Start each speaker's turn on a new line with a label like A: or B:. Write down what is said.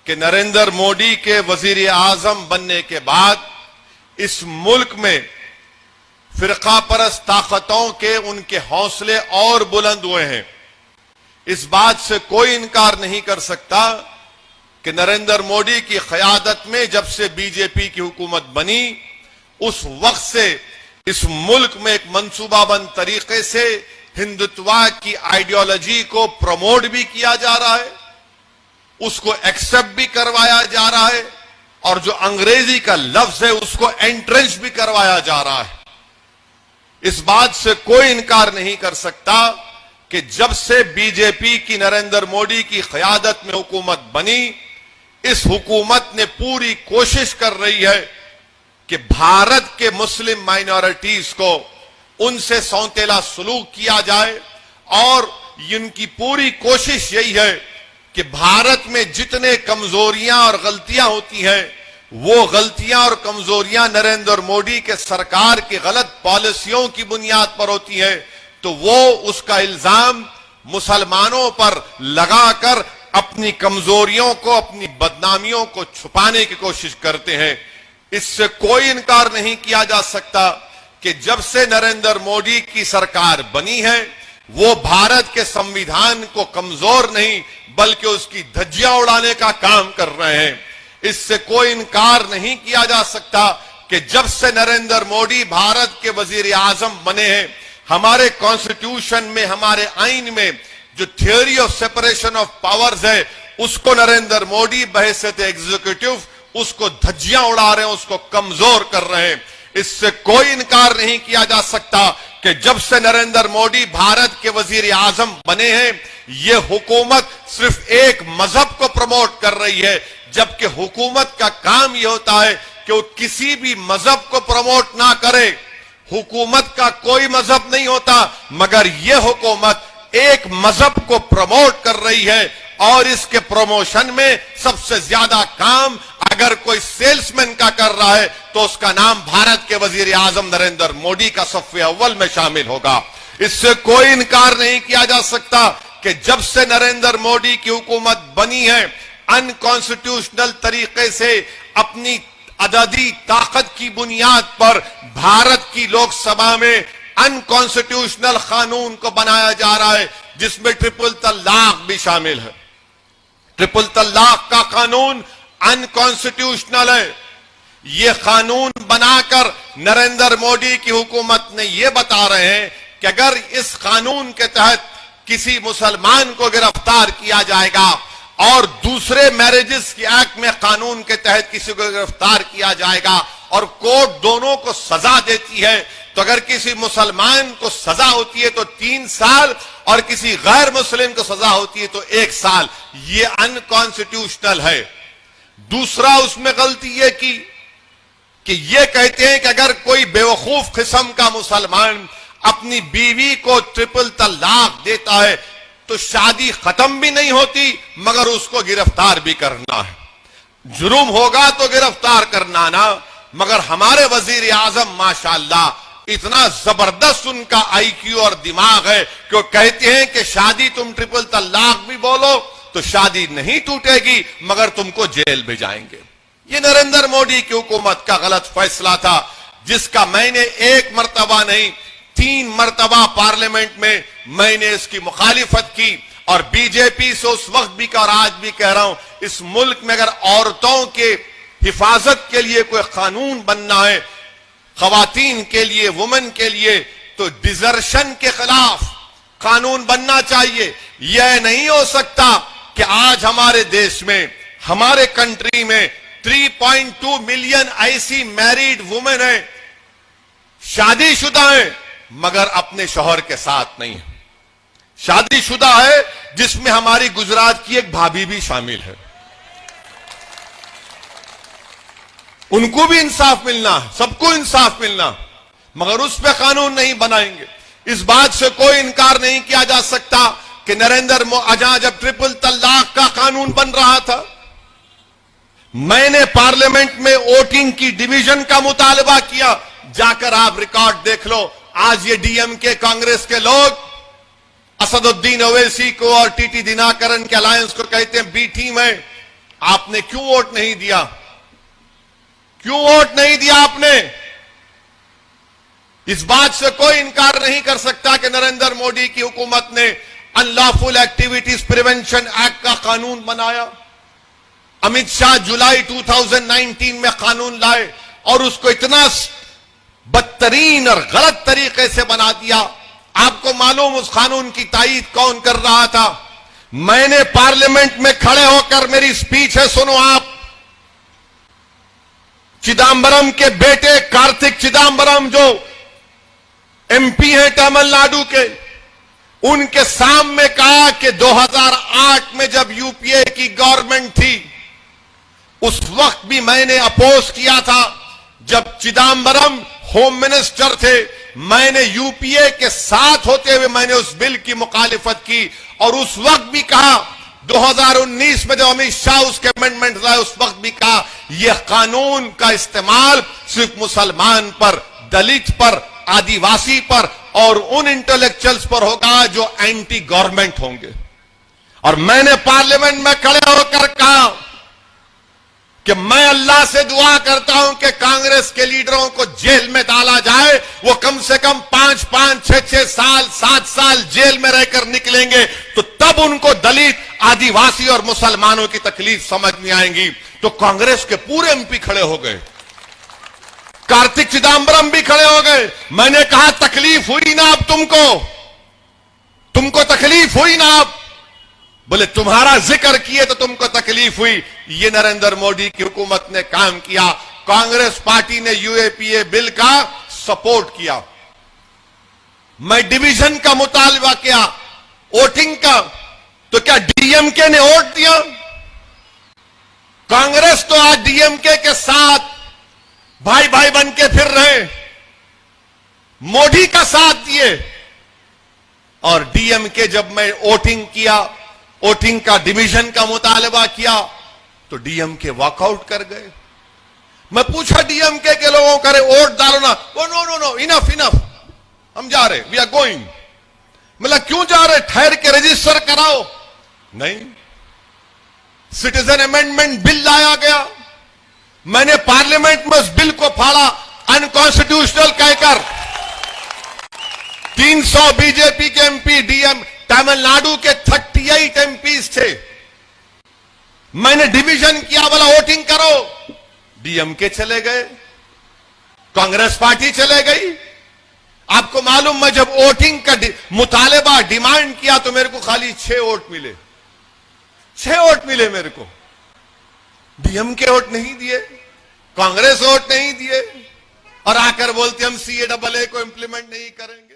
A: कि नरेंद्र मोदी के वजीर आजम बनने के बाद इस मुल्क में फिरका परस्त ताकतों के उनके हौसले और बुलंद हुए हैं। इस बात से कोई इनकार नहीं कर सकता कि नरेंद्र मोदी की क़यादत में जब से बीजेपी की हुकूमत बनी उस वक्त से इस मुल्क में एक मंसूबाबंद तरीके से हिंदुत्व की आइडियोलॉजी को प्रमोट भी किया जा रहा है, उसको एक्सेप्ट भी करवाया जा रहा है और जो अंग्रेजी का लफ्ज है उसको एंट्रेंच भी करवाया जा रहा है। इस बात से कोई इनकार नहीं कर सकता कि जब से बीजेपी की नरेंद्र मोदी की क़यादत में हुकूमत बनी, इस हुकूमत ने पूरी कोशिश कर रही है कि भारत के मुस्लिम माइनॉरिटीज को उनसे सौतेला सलूक किया जाए और इनकी पूरी कोशिश यही है कि भारत में जितने कमजोरियां और गलतियां होती हैं वो गलतियां और कमजोरियां नरेंद्र मोदी के सरकार की गलत पॉलिसियों की बुनियाद पर होती है, तो वो उसका इल्जाम मुसलमानों पर लगाकर अपनी कमजोरियों को, अपनी बदनामियों को छुपाने की कोशिश करते हैं। इससे कोई इनकार नहीं किया जा सकता कि जब से नरेंद्र मोदी की सरकार बनी है वो भारत के संविधान को कमजोर नहीं बल्कि उसकी धज्जियां उड़ाने का काम कर रहे हैं। इससे कोई इनकार नहीं किया जा सकता कि जब से नरेंद्र मोदी भारत के वजीर आजम बने हैं, हमारे कॉन्स्टिट्यूशन में, हमारे आईन में जो theory of separation of powers है उसको नरेंद्र मोदी बहैसियत एग्जीक्यूटिव उसको धज्जियां उड़ा रहे हैं, उसको कमजोर कर रहे हैं। इससे कोई इनकार नहीं किया जा सकता कि जब से नरेंद्र मोदी भारत के वजीर आजम बने हैं ये हुकूमत सिर्फ एक मजहब को प्रमोट कर रही है, जबकि हुकूमत का काम यह होता है कि वो किसी भी मजहब को प्रमोट ना करे। हुकूमत का कोई मजहब नहीं होता, मगर यह हुकूमत एक मजहब को प्रमोट कर रही है और इसके प्रमोशन में सबसे ज्यादा काम अगर कोई सेल्समैन का कर रहा है तो उसका नाम भारत के वजीर आजम नरेंद्र मोदी का सफ़े अव्वल में शामिल होगा। इससे कोई इनकार नहीं किया जा सकता कि जब से नरेंद्र मोदी की हुकूमत बनी है अनकॉन्स्टिट्यूशनल तरीके से अपनी अददी ताकत की बुनियाद पर भारत की लोकसभा में अनकॉन्स्टिट्यूशनल कानून को बनाया जा रहा है जिसमें ट्रिपल तलाक भी शामिल है। ट्रिपल तलाक का कानून अनकॉन्स्टिट्यूशनल है। यह कानून बनाकर नरेंद्र मोदी की हुकूमत ने यह बता रहे हैं कि अगर इस कानून के तहत किसी मुसलमान को गिरफ्तार किया जाएगा और दूसरे मैरिजेस की एक्ट में कानून के तहत किसी को गिरफ्तार किया जाएगा और कोर्ट दोनों को सजा देती है, तो अगर किसी मुसलमान को सजा होती है तो 3 साल और किसी गैर मुस्लिम को सजा होती है तो 1 साल। ये अनकॉन्स्टिट्यूशनल है। दूसरा उसमें गलती यह की कि ये कहते हैं कि अगर कोई बेवकूफ किस्म का मुसलमान अपनी बीवी को ट्रिपल तलाक देता है तो शादी खत्म भी नहीं होती मगर उसको गिरफ्तार भी करना है। जुर्म होगा तो गिरफ्तार करना ना, मगर हमारे वजीर आजम माशाअल्लाह इतना जबरदस्त उनका आईक्यू और दिमाग है कि वो कहते हैं कि शादी तुम ट्रिपल तलाक भी बोलो तो शादी नहीं टूटेगी मगर तुमको जेल भेजाएंगे। ये नरेंद्र मोदी की हुकूमत का गलत फैसला था जिसका मैंने 1 मरतबा नहीं 3 मरतबा पार्लियामेंट में मैंने इसकी मुखालिफत की और बीजेपी से उस वक्त भी और आज भी कह रहा हूं, इस मुल्क में अगर औरतों के हिफाजत के लिए कोई कानून बनना है, खवातीन के लिए, वुमेन के लिए, तो डिजर्शन के खिलाफ कानून बनना चाहिए। यह नहीं हो सकता कि आज हमारे देश में, हमारे कंट्री में 3.2 मिलियन ऐसी मैरिड वुमेन है, शादीशुदा है मगर अपने शौहर के साथ नहीं है। शादीशुदा है जिसमें हमारी गुजरात की एक भाभी भी शामिल है। उनको भी इंसाफ मिलना है, सबको इंसाफ मिलना, मगर उस पर कानून नहीं बनाएंगे। इस बात से कोई इनकार नहीं किया जा सकता कि नरेंद्र मोदी जब ट्रिपल तलाक का कानून बन रहा था, मैंने पार्लियामेंट में वोटिंग की डिवीजन का मुतालबा किया। जाकर आप रिकॉर्ड देख लो। आज ये डीएमके कांग्रेस के लोग असदुद्दीन ओवैसी को और टीटी दिनाकरन के अलायंस को कहते हैं बी टीम है। आपने क्यों वोट नहीं दिया? क्यों वोट नहीं दिया आपने? इस बात से कोई इनकार नहीं कर सकता कि नरेंद्र मोदी की हुकूमत ने अनलॉफुल एक्टिविटीज प्रिवेंशन एक्ट का कानून बनाया। अमित शाह जुलाई 2019 में कानून लाए और उसको इतना बदतरीन और गलत तरीके से बना दिया। आपको मालूम उस कानून की तायीद कौन कर रहा था? मैंने पार्लियामेंट में खड़े होकर, मेरी स्पीच है, सुनो आप। चिदम्बरम के बेटे कार्तिक चिदम्बरम जो एमपी हैं तमिलनाडु के, उनके सामने कहा कि 2008 में जब यूपीए की गवर्नमेंट थी, उस वक्त भी मैंने अपोज किया था। जब चिदम्बरम होम मिनिस्टर थे, मैंने यूपीए के साथ होते हुए मैंने उस बिल की मुखालिफत की और उस वक्त भी कहा, 2019 में जब अमित शाह उसके अमेंडमेंट लाए, उस वक्त भी कहा यह कानून का इस्तेमाल सिर्फ मुसलमान पर, दलित पर, आदिवासी पर और उन इंटेलेक्चुअल्स पर होगा जो एंटी गवर्नमेंट होंगे। और मैंने पार्लियामेंट में खड़े होकर कहा कि मैं अल्लाह से दुआ करता हूं कि कांग्रेस के लीडरों को जेल में डाला जाए। वो कम से कम 5-5, 6-6 साल, 7 साल जेल में रहकर निकलेंगे तो तब उनको दलित, आदिवासी और मुसलमानों की तकलीफ समझ में आएंगी। तो कांग्रेस के पूरे एमपी खड़े हो गए, कार्तिक चिदम्बरम भी खड़े हो गए। मैंने कहा तकलीफ हुई ना अब तुमको तकलीफ हुई ना अब? बोले तुम्हारा जिक्र किए तो तुमको तकलीफ हुई। ये नरेंद्र मोदी की हुकूमत ने काम किया। कांग्रेस पार्टी ने यूएपीए बिल का सपोर्ट किया। मैं डिवीजन का मुतालबा किया, वोटिंग का, तो क्या डीएमके ने वोट दिया? कांग्रेस तो आज डीएमके के साथ भाई भाई बन के फिर रहे, मोदी का साथ दिए। और डीएमके जब मैं वोटिंग किया, वोटिंग का डिवीजन का मुतालबा किया, तो डीएमके वॉकआउट कर गए। मैं पूछा डीएमके के लोगों को, अरे वोट डालो ना। वो नो, इनफ, हम जा रहे, वी आर गोइंग। मतलब क्यों जा रहे? ठहर के रजिस्टर कराओ। नहीं, सिटीजन अमेंडमेंट बिल लाया गया, मैंने पार्लियामेंट में उस बिल को फाड़ा अनकॉन्स्टिट्यूशनल कहकर। 300 बीजेपी के एमपी, डीएम तमिलनाडु के 38 एमपीज थे। मैंने डिवीजन किया, बोला वोटिंग करो, डीएमके चले गए, कांग्रेस पार्टी चले गई। आपको मालूम, मैं जब वोटिंग का मुतालबा डिमांड किया तो मेरे को खाली 6 वोट मिले। 6 वोट मिले मेरे को। डीएमके वोट नहीं दिए, कांग्रेस वोट नहीं दिए, और आकर बोलते हम CAA को इंप्लीमेंट नहीं करेंगे।